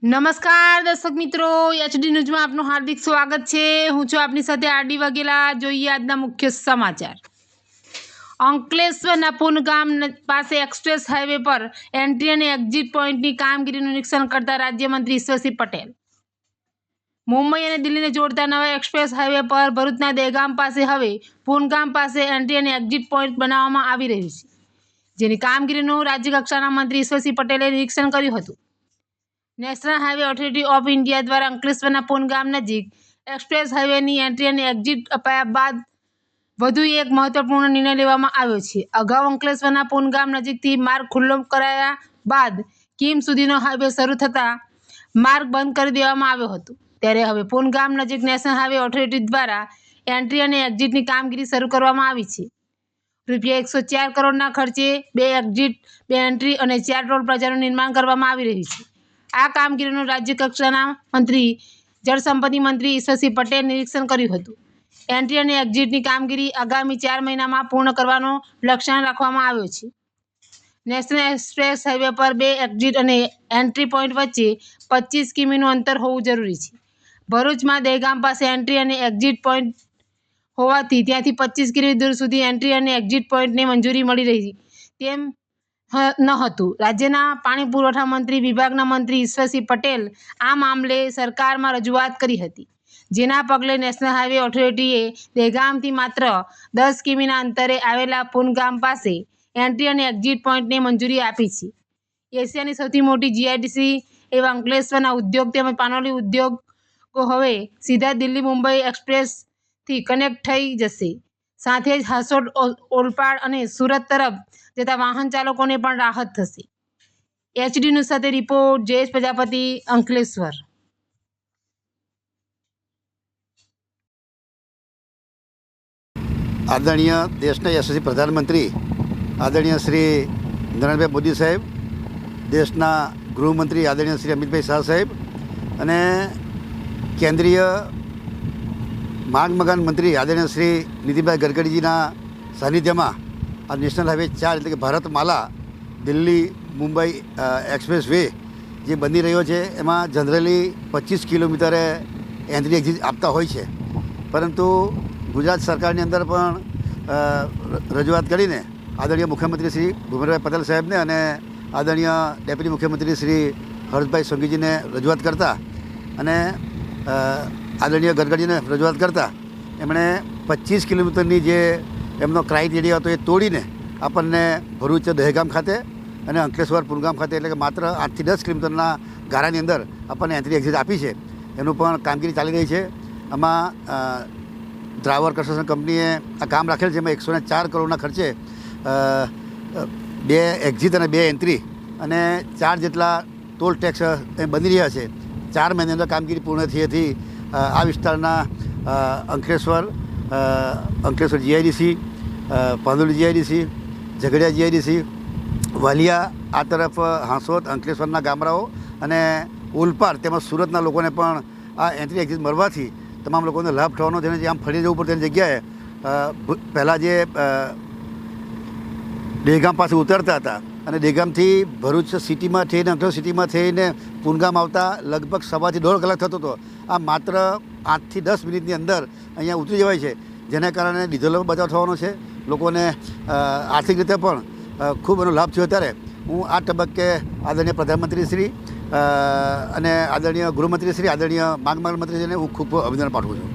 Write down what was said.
નમસ્કાર દર્શક મિત્રો, એચડી ન્યૂઝમાં આપનું હાર્દિક સ્વાગત છે। હું છું આપની સાથે આરડી વાઘેલા। જોઈએ આજના મુખ્ય સમાચાર। અંકલેશ્વરના પૂનગામ પાસે એક્સપ્રેસ હાઈવે પર એન્ટ્રી અને એક્ઝિટ પોઈન્ટની કામગીરીનું નિરીક્ષણ કરતા રાજ્યમંત્રી ઈશ્વરસિંહ પટેલ। મુંબઈ અને દિલ્હીને જોડતા નવા એક્સપ્રેસ હાઈવે પર ભરૂચના દહેગામ પાસે હવે પૂનગામ પાસે એન્ટ્રી અને એક્ઝિટ પોઈન્ટ બનાવવામાં આવી રહ્યું છે, જેની કામગીરીનું રાજ્યકક્ષાના મંત્રી ઈશ્વરસિંહ પટેલે નિરીક્ષણ કર્યું હતું। National highway authority of India દ્વારા અંકલેશ્વરના પૂનગામ નજીક એક્સપ્રેસ હાઈવેની એન્ટ્રી અને એક્ઝિટ અપાયા બાદ વધુ એક મહત્વપૂર્ણ નિર્ણય લેવામાં આવ્યો છે। અગાઉ અંકલેશ્વરના પૂનગામ નજીકથી માર્ગ ખુલ્લો કરાયા બાદ કીમ સુધીનો હાઈવે શરૂ થતાં માર્ગ બંધ કરી દેવામાં આવ્યો હતો, ત્યારે હવે પૂનગામ નજીક નેશનલ હાઈવે ઓથોરિટી દ્વારા એન્ટ્રી અને એક્ઝિટની કામગીરી શરૂ કરવામાં આવી છે। ₹104 કરોડના ખર્ચે 2 એક્ઝિટ, 2 એન્ટ્રી અને 4 ટોલ પ્લાઝાનું નિર્માણ કરવામાં આવી રહ્યું છે। આ કામગીરીનું રાજ્ય કક્ષાના મંત્રી જળસંપત્તિ મંત્રી ઈશ્વરસિંહ પટેલે નિરીક્ષણ કર્યું હતું। એન્ટ્રી અને એક્ઝિટની કામગીરી આગામી 4 મહિનામાં પૂર્ણ કરવાનો લક્ષ્યાંક રાખવામાં આવ્યો છે। નેશનલ એક્સપ્રેસ હાઈવે પર 2 એક્ઝિટ અને એન્ટ્રી પોઈન્ટ વચ્ચે 25 કિમીનું અંતર હોવું જરૂરી છે। ભરૂચમાં દહેગામ પાસે એન્ટ્રી અને એક્ઝિટ પોઈન્ટ હોવાથી ત્યાંથી 25 કિમી દૂર સુધી એન્ટ્રી અને એક્ઝિટ પોઈન્ટને મંજૂરી મળી રહી તેમ ન હતું। રાજ્યના પાણી પુરવઠા મંત્રી વિભાગના મંત્રી ઈશ્વરસિંહ પટેલ આ મામલે સરકારમાં રજૂઆત કરી હતી, જેના પગલે નેશનલ હાઈવે ઓથોરિટીએ દહેગામથી માત્ર 10 કિમીના અંતરે આવેલા પૂનગામ પાસે એન્ટ્રી અને એક્ઝિટ પોઈન્ટને મંજૂરી આપી છે। એશિયાની સૌથી મોટી જીઆઈડીસી એવા અંકલેશ્વરના ઉદ્યોગ તેમજ પાનોલી ઉદ્યોગો હવે સીધા દિલ્હી મુંબઈ એક્સપ્રેસથી કનેક્ટ થઈ જશે, સાથે જ હાસોટ, ઓલપાડ અને સુરત તરફ જતા વાહન ચાલકોને પણ રાહત થશે। એચડી ન્યૂઝ સાથે રિપોર્ટ જયેશ પ્રજાપતિ, અંકલેશ્વર। આદરણીય દેશના યશસ્વી પ્રધાનમંત્રી આદરણીય શ્રી નરેન્દ્રભાઈ મોદી સાહેબ, દેશના ગૃહમંત્રી આદરણીય શ્રી અમિતભાઈ શાહ સાહેબ અને કેન્દ્રીય માર્ગ મકાન મંત્રી આદરણીય શ્રી નીતિનભાઈ ગડકરીજીના સાનિધ્યમાં આ નેશનલ હાઈવે 4 એટલે કે ભારતમાલા દિલ્હી મુંબઈ એક્સપ્રેસ વે જે બની રહ્યો છે, એમાં જનરલી 25 કિલોમીટરે એન્ટ્રી એક્ઝિટ આપતા હોય છે, પરંતુ ગુજરાત સરકારની અંદર પણ રજૂઆત કરીને આદરણીય મુખ્યમંત્રી શ્રી ભૂપેન્દ્રભાઈ પટેલ સાહેબને અને આદરણીય ડેપ્યુટી મુખ્યમંત્રી શ્રી હર્ષભાઈ સંઘવીજીને રજૂઆત કરતા અને આદરણીય ગડકરીજીને રજૂઆત કરતા એમણે 25 કિલોમીટરની જે એમનો ક્રાઇટેરિયા હતો એ તોડીને આપણને ભરૂચ દહેગામ ખાતે અને અંકલેશ્વર પૂનગામ ખાતે એટલે કે માત્ર 8 થી 10 કિલોમીટરના ગાળાની અંદર આપણને એન્ટ્રી એક્ઝિટ આપી છે। એનું પણ કામગીરી ચાલી રહી છે। આમાં ડ્રાઈવર કન્સ્ટ્રક્શન કંપનીએ આ કામ રાખેલ છે, એમાં 104 કરોડના ખર્ચે 2 એક્ઝિટ અને 2 એન્ટ્રી અને 4 જેટલા ટોલ ટેક્સ બની રહ્યા છે। 4 મહિનાની અંદર કામગીરી પૂર્ણ થયેથી આ વિસ્તારના Ankleshwar GIDC, Pandoli GIDC, Jhagadia GIDC, Valia, આ તરફ હાંસોદ, અંકલેશ્વરના ગામડાઓ અને ઓલપાડ તેમજ સુરતના લોકોને પણ આ એન્ટ્રી એક્ઝિટ મળવાથી તમામ લોકોને લાભ થવાનો છે। જે આમ ફરી જવું પડે તેની જગ્યાએ પહેલાં જે દહેગામ પાસે ઉતરતા હતા અને દહેગામથી ભરૂચ સિટીમાં થઈને અંકલેશ્વર સિટીમાં થઈને પૂનગામ આવતા લગભગ 1.5 થી 1.5 કલાક થતો હતો, આ માત્ર 8 થી 10 મિનિટની અંદર અહીંયા ઉતરી જવાય છે, જેના કારણે ડીઝલનો બચાવ થવાનો છે, લોકોને આર્થિક રીતે પણ ખૂબ એનો લાભ થયો। ત્યારે હું આ તબક્કે આદરણીય પ્રધાનમંત્રી શ્રી અને આદરણીય ગૃહમંત્રી શ્રી, આદરણીય માર્ગ મંત્રીશ્રીને હું ખૂબ અભિનંદન પાઠવું છું।